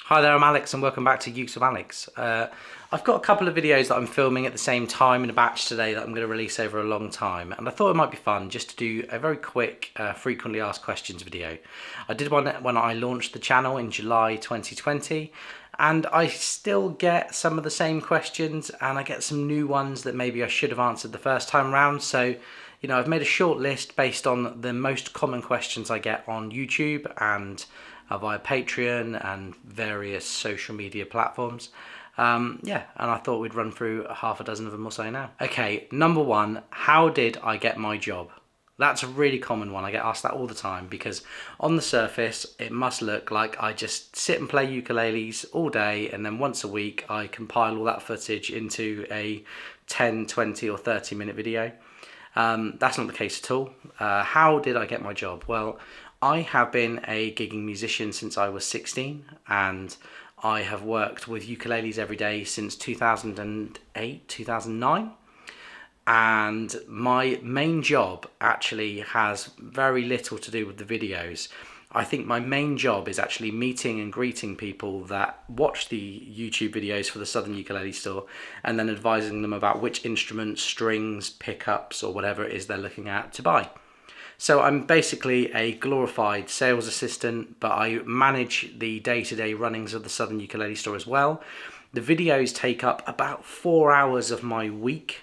Hi there, I'm Alex and welcome back to Ukes with Alex. I've got a couple of videos that I'm filming at the same time in a batch today that I'm going to release over a long time, and I thought it might be fun just to do a very quick frequently asked questions video. I did one when I launched the channel in July 2020, and I still get some of the same questions, and I get some new ones that maybe I should have answered the first time round. So I've made a short list based on the most common questions I get on YouTube and via Patreon and various social media platforms. And I thought we'd run through half a dozen of them or so now. Okay, number one, how did I get my job? That's a really common one. I get asked that all the time because on the surface, it must look like I just sit and play ukuleles all day, and then once a week, I compile all that footage into a 10, 20 or 30-minute video. That's not the case at all. How did I get my job? Well, I have been a gigging musician since I was 16, and I have worked with ukuleles every day since 2008, 2009. And my main job actually has very little to do with the videos. I think my main job is actually meeting and greeting people that watch the YouTube videos for the Southern Ukulele Store, and then advising them about which instruments, strings, pickups, or whatever it is they're looking at to buy. So I'm basically a glorified sales assistant, but I manage the day-to-day runnings of the Southern Ukulele Store as well. The videos take up about 4 hours of my week.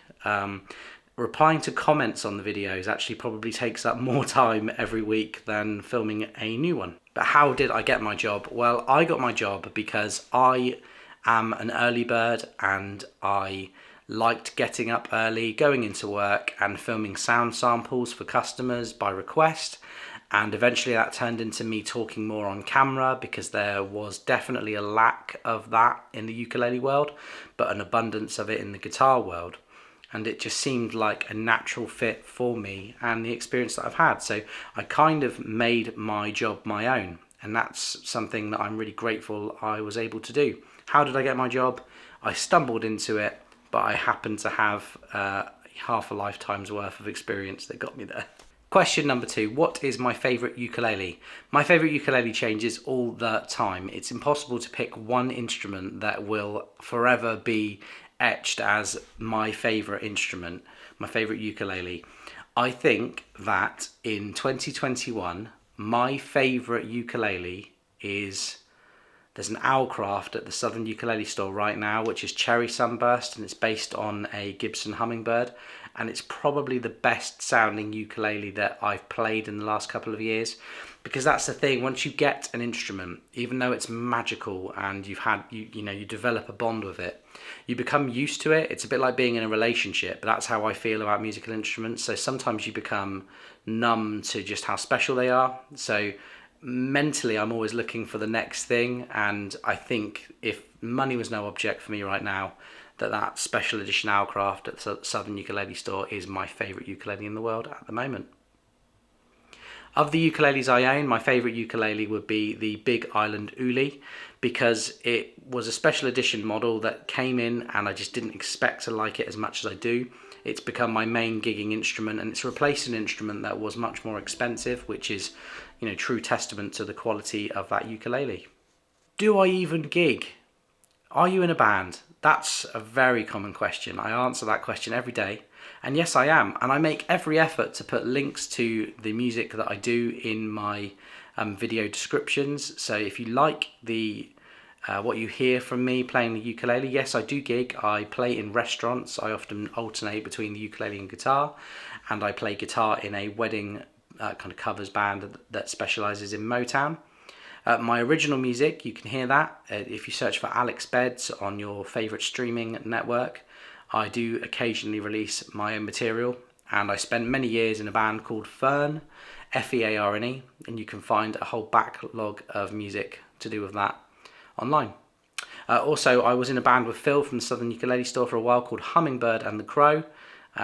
Replying to comments on the videos actually probably takes up more time every week than filming a new one. But how did I get my job? Well, I got my job because I am an early bird, and I liked getting up early, going into work and filming sound samples for customers by request. And eventually that turned into me talking more on camera because there was definitely a lack of that in the ukulele world, but an abundance of it in the guitar world. And it just seemed like a natural fit for me and the experience that I've had. So I kind of made my job my own, and that's something that I'm really grateful I was able to do. How did I get my job? I stumbled into it, but I happened to have half a lifetime's worth of experience that got me there. Question number two, what is my favourite ukulele? My favourite ukulele changes all the time. It's impossible to pick one instrument that will forever be etched as my favourite instrument, my favourite ukulele. I think that in 2021, my favourite ukulele is... There's an Owlcraft at the Southern Ukulele Store right now, which is Cherry Sunburst, and it's based on a Gibson Hummingbird, and it's probably the best sounding ukulele that I've played in the last couple of years. Because that's the thing, once you get an instrument, even though it's magical and you develop a bond with it, you become used to it. It's a bit like being in a relationship, but that's how I feel about musical instruments. So sometimes you become numb to just how special they are. So mentally, I'm always looking for the next thing, and I think if money was no object for me right now, that special edition Owlcraft at the Southern Ukulele Store is my favourite ukulele in the world at the moment. Of the ukuleles I own, my favourite ukulele would be the Big Island Uli, because it was a special edition model that came in and I just didn't expect to like it as much as I do. It's become my main gigging instrument, and it's replaced an instrument that was much more expensive, which is, true testament to the quality of that ukulele. Do I even gig? Are you in a band? That's a very common question. I answer that question every day. And yes, I am. And I make every effort to put links to the music that I do in my video descriptions. So if you like what you hear from me playing the ukulele, yes, I do gig. I play in restaurants. I often alternate between the ukulele and guitar. And I play guitar in a wedding kind of covers band that specialises in Motown. My original music, you can hear that if you search for Alex Beds on your favourite streaming network. I do occasionally release my own material, and I spent many years in a band called Fern, Fearne, and you can find a whole backlog of music to do with that online. Also, I was in a band with Phil from the Southern Ukulele Store for a while called Hummingbird and the Crow.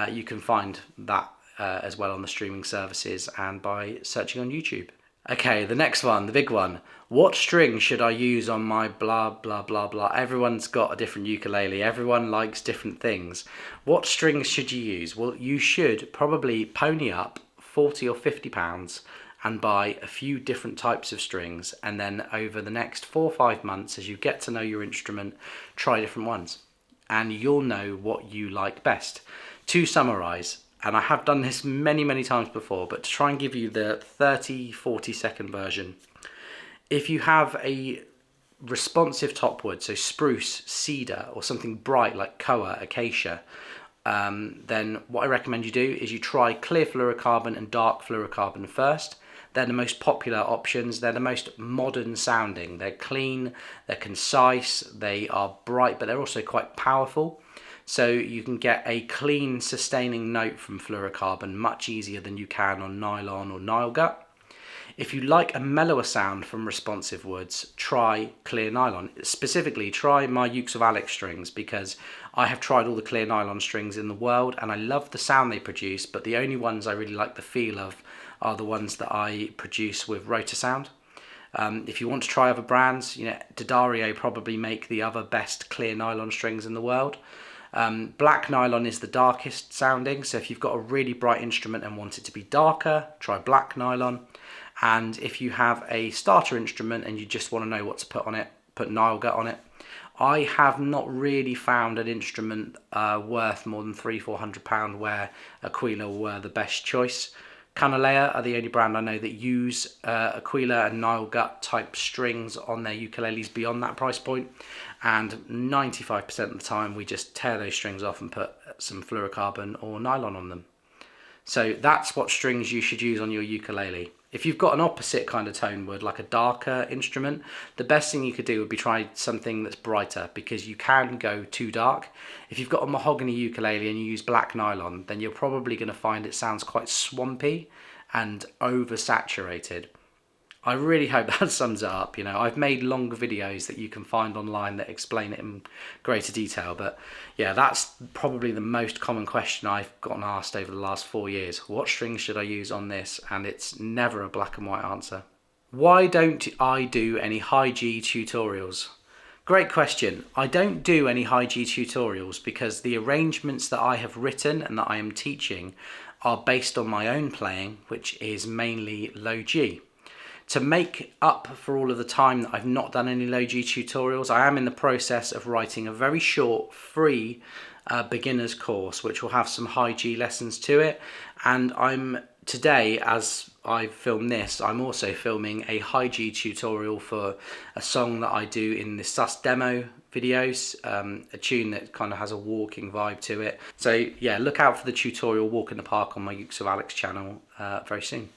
You can find that as well on the streaming services and by searching on YouTube. Okay, the next one, the big one. What string should I use on my blah, blah, blah, blah? Everyone's got a different ukulele. Everyone likes different things. What strings should you use? Well, you should probably pony up 40 or 50 pounds and buy a few different types of strings, and then over the next 4 or 5 months, as you get to know your instrument, try different ones, and you'll know what you like best. To summarize, and I have done this many times before, but to try and give you the 30-40 second version, if you have a responsive top wood, so spruce, cedar, or something bright like koa, acacia, then what I recommend you do is you try clear fluorocarbon and dark fluorocarbon first. They're the most popular options. They're the most modern sounding. They're clean, they're concise, they are bright, but they're also quite powerful. So you can get a clean, sustaining note from fluorocarbon much easier than you can on nylon or Nile gut. If you like a mellower sound from responsive woods, try clear nylon. Specifically, try my Ukes of Alex strings, because I have tried all the clear nylon strings in the world and I love the sound they produce, but the only ones I really like the feel of are the ones that I produce with rotor sound. If you want to try other brands, D'Addario probably make the other best clear nylon strings in the world. Black nylon is the darkest sounding, so if you've got a really bright instrument and want it to be darker, try black nylon. And if you have a starter instrument and you just want to know what to put on it, put Nile gut on it. I have not really found an instrument worth more than £300-400 where Ukulele were the best choice. Kanile'a are the only brand I know that use Ukulele and Nile gut type strings on their ukuleles beyond that price point, and 95% of the time we just tear those strings off and put some fluorocarbon or nylon on them. So that's what strings you should use on your ukulele. If you've got an opposite kind of tone wood, like a darker instrument, the best thing you could do would be try something that's brighter, because you can go too dark. If you've got a mahogany ukulele and you use black nylon, then you're probably going to find it sounds quite swampy and oversaturated. I really hope that sums it up. I've made longer videos that you can find online that explain it in greater detail, but yeah, that's probably the most common question I've gotten asked over the last 4 years. What strings should I use on this? And it's never a black and white answer. Why don't I do any high G tutorials? Great question. I don't do any high G tutorials because the arrangements that I have written and that I am teaching are based on my own playing, which is mainly low G. To make up for all of the time that I've not done any low G tutorials, I am in the process of writing a very short, free beginner's course, which will have some high G lessons to it. And today, as I film this, I'm also filming a high G tutorial for a song that I do in the Sus demo videos, a tune that kind of has a walking vibe to it. So yeah, look out for the tutorial Walk in the Park on my Ukes of Alex channel very soon.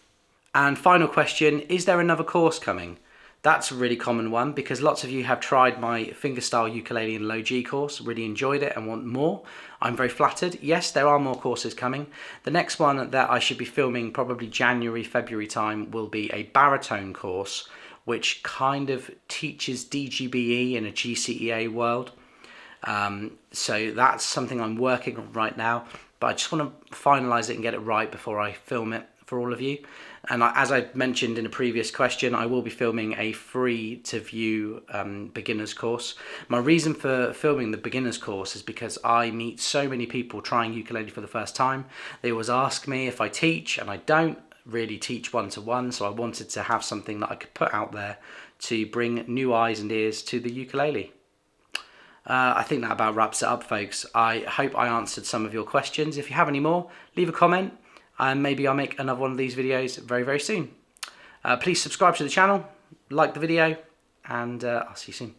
And final question, is there another course coming? That's a really common one, because lots of you have tried my fingerstyle ukulele and low G course, really enjoyed it and want more. I'm very flattered. Yes, there are more courses coming. The next one that I should be filming probably January, February time will be a baritone course, which kind of teaches DGBE in a GCEA world. So that's something I'm working on right now, but I just want to finalize it and get it right before I film it for all of you. And as I mentioned in a previous question, I will be filming a free to view beginners course. My reason for filming the beginners course is because I meet so many people trying ukulele for the first time. They always ask me if I teach, and I don't really teach one-to-one, so I wanted to have something that I could put out there to bring new eyes and ears to the ukulele. I think that about wraps it up, folks. I hope I answered some of your questions. If you have any more, leave a comment, and maybe I'll make another one of these videos very soon. Please subscribe to the channel, like the video, and I'll see you soon.